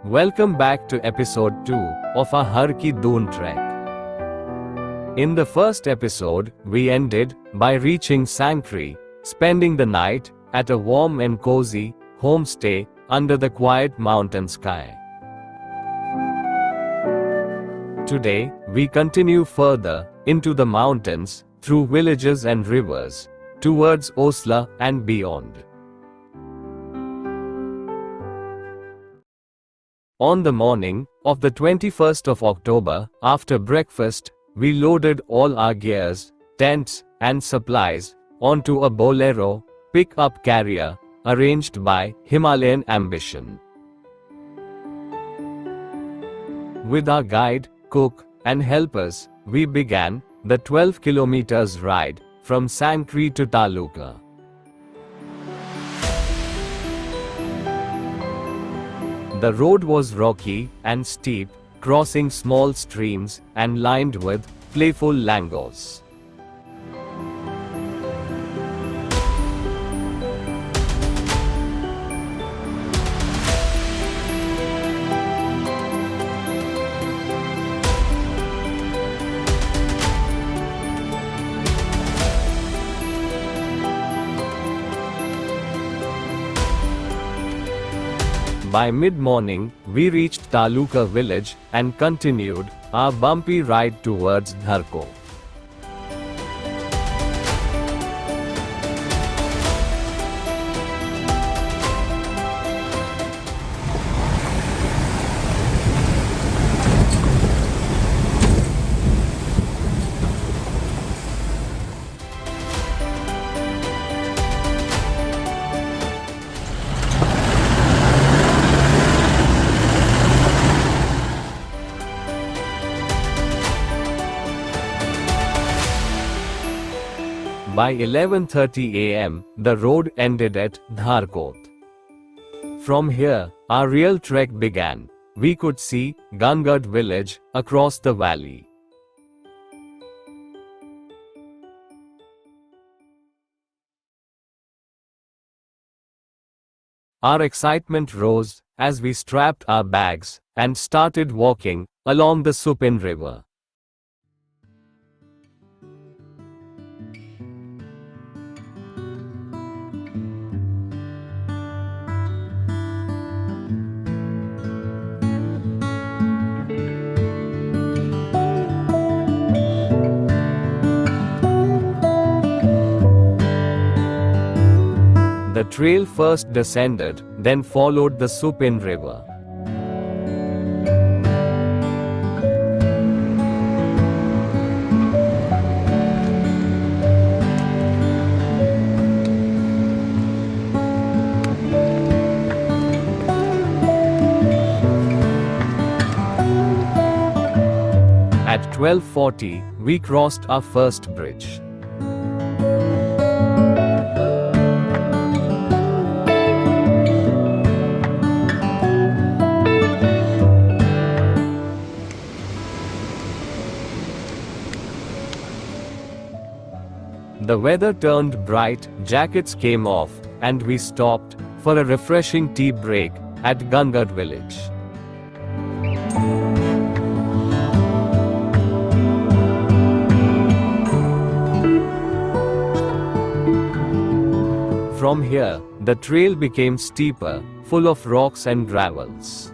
Welcome back to episode 2 of our Har Ki Dun Trek. In the first episode, we ended by reaching Sankri, spending the night at a warm and cozy homestay under the quiet mountain sky. Today, we continue further into the mountains, through villages and rivers, towards Osla and beyond. On the morning of the 21st of October, after breakfast, we loaded all our gears, tents, and supplies onto a bolero pick-up carrier arranged by Himalayan Ambition. With our guide, cook, and helpers, we began the 12 kilometers ride from Sankri to Taluka. The road was rocky and steep, crossing small streams and lined with playful langurs. By mid-morning, we reached Taluka village and continued our bumpy ride towards Dharkot. By 11:30 am, the road ended at Dharkot. From here, our real trek began. We could see Gangarh village across the valley. Our excitement rose as we strapped our bags and started walking along the Supin River. The trail first descended, then followed the Supin River. At 12:40, we crossed our first bridge. The weather turned bright, jackets came off, and we stopped for a refreshing tea break at Gangarh village. From here, the trail became steeper, full of rocks and gravels.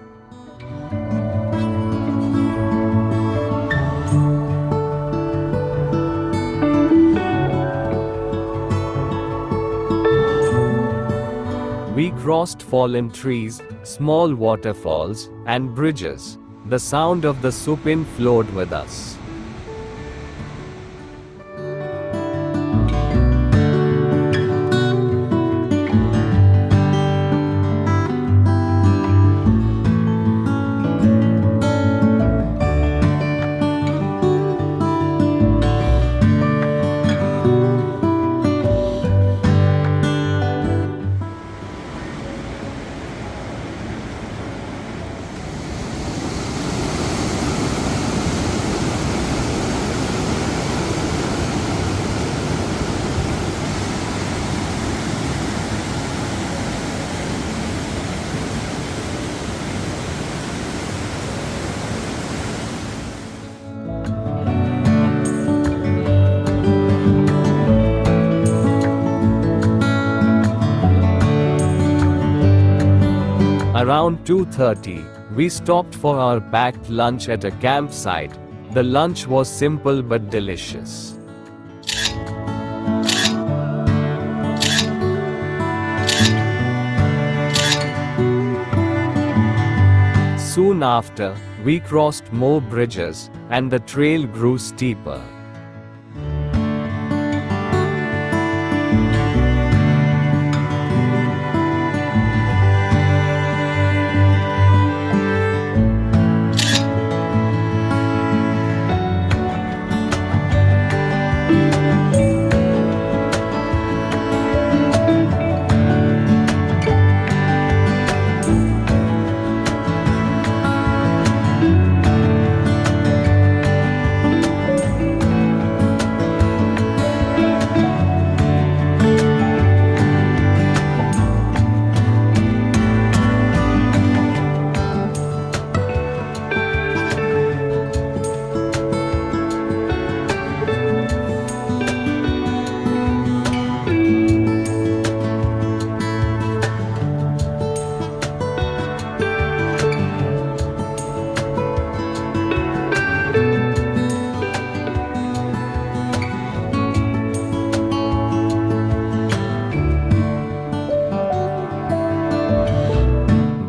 We crossed fallen trees, small waterfalls, and bridges. The sound of the Supin flowed with us. Around 2:30, we stopped for our packed lunch at a campsite. The lunch was simple but delicious. Soon after, we crossed more bridges, and the trail grew steeper.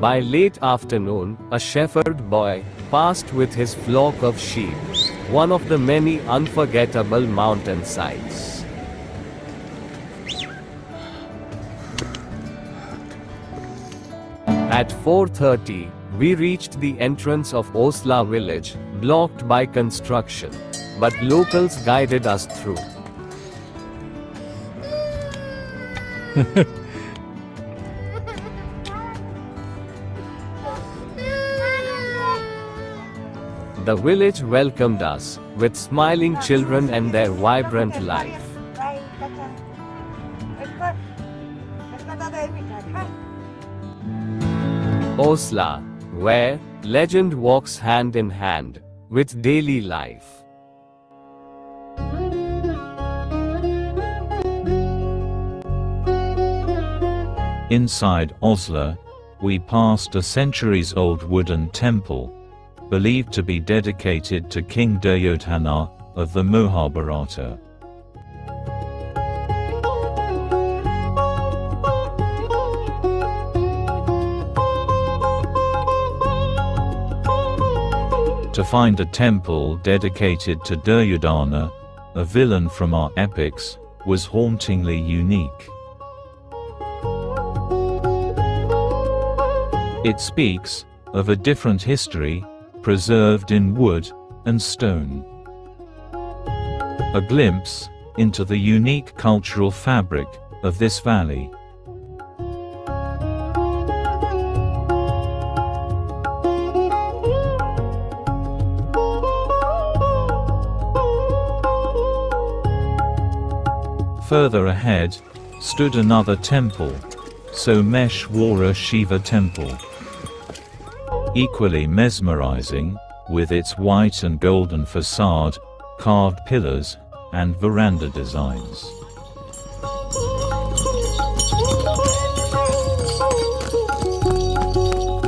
By late afternoon, a shepherd boy passed with his flock of sheep, one of the many unforgettable mountain sights. At 4:30, we reached the entrance of Osla village, blocked by construction, but locals guided us through. The village welcomed us, with smiling children and their vibrant life. Osla, where legend walks hand in hand with daily life. Inside Osla, we passed a centuries-old wooden temple, believed to be dedicated to King Duryodhana of the Mahabharata. To find a temple dedicated to Duryodhana, a villain from our epics, was hauntingly unique. It speaks of a different history, preserved in wood and stone. A glimpse into the unique cultural fabric of this valley. Further ahead stood another temple, Someshwara Shiva Temple. Equally mesmerizing, with its white and golden facade, carved pillars, and veranda designs.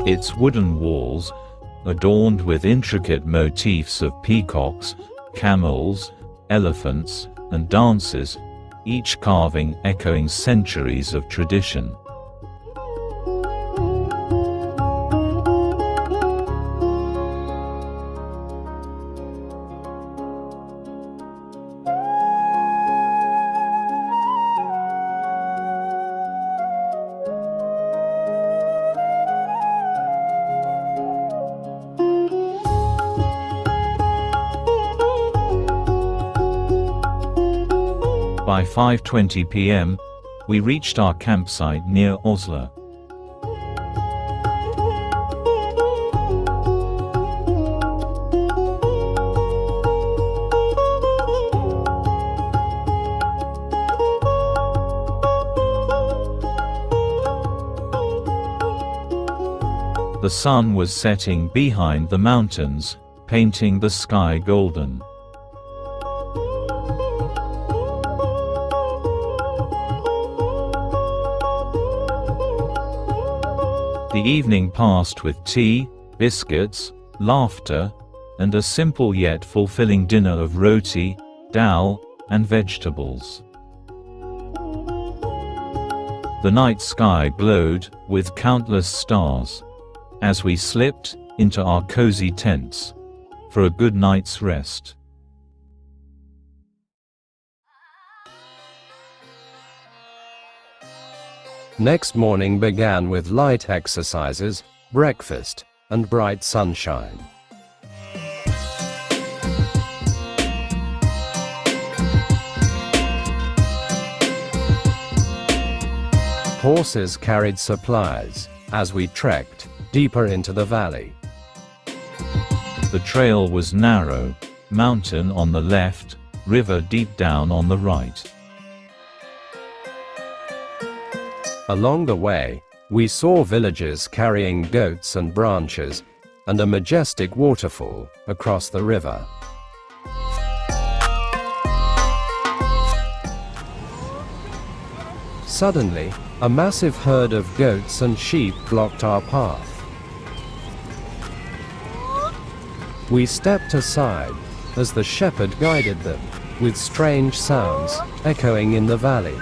Its wooden walls, adorned with intricate motifs of peacocks, camels, elephants, and dancers, each carving echoing centuries of tradition. By 5:20 p.m., we reached our campsite near Osla. The sun was setting behind the mountains, painting the sky golden. The evening passed with tea, biscuits, laughter, and a simple yet fulfilling dinner of roti, dal, and vegetables. The night sky glowed with countless stars as we slipped into our cozy tents for a good night's rest. Next morning began with light exercises, breakfast, and bright sunshine. Horses carried supplies as we trekked deeper into the valley. The trail was narrow, mountain on the left, river deep down on the right. Along the way, we saw villagers carrying goats and branches, and a majestic waterfall across the river. Suddenly, a massive herd of goats and sheep blocked our path. We stepped aside as the shepherd guided them, with strange sounds echoing in the valley.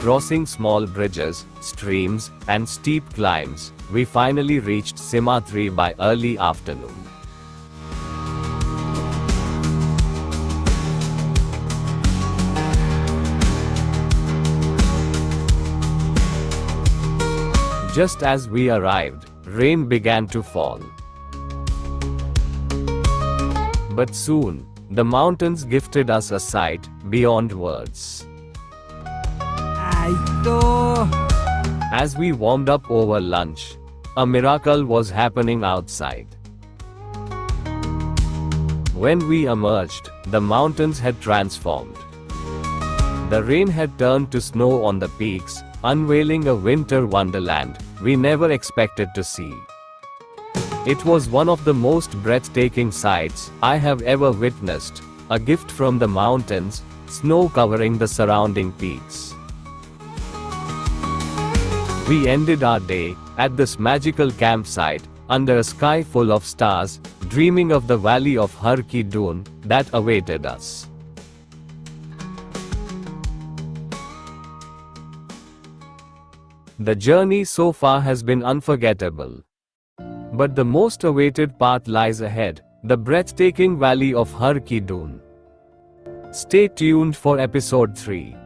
Crossing small bridges, streams, and steep climbs, we finally reached Simatri by early afternoon. Just as we arrived, rain began to fall. But soon, the mountains gifted us a sight beyond words. As we warmed up over lunch, a miracle was happening outside. When we emerged, the mountains had transformed. The rain had turned to snow on the peaks, unveiling a winter wonderland we never expected to see. It was one of the most breathtaking sights I have ever witnessed, a gift from the mountains, snow covering the surrounding peaks. We ended our day at this magical campsite, under a sky full of stars, dreaming of the valley of Har Ki Dun that awaited us. The journey so far has been unforgettable. But the most awaited part lies ahead, the breathtaking valley of Har Ki Dun. Stay tuned for episode 3.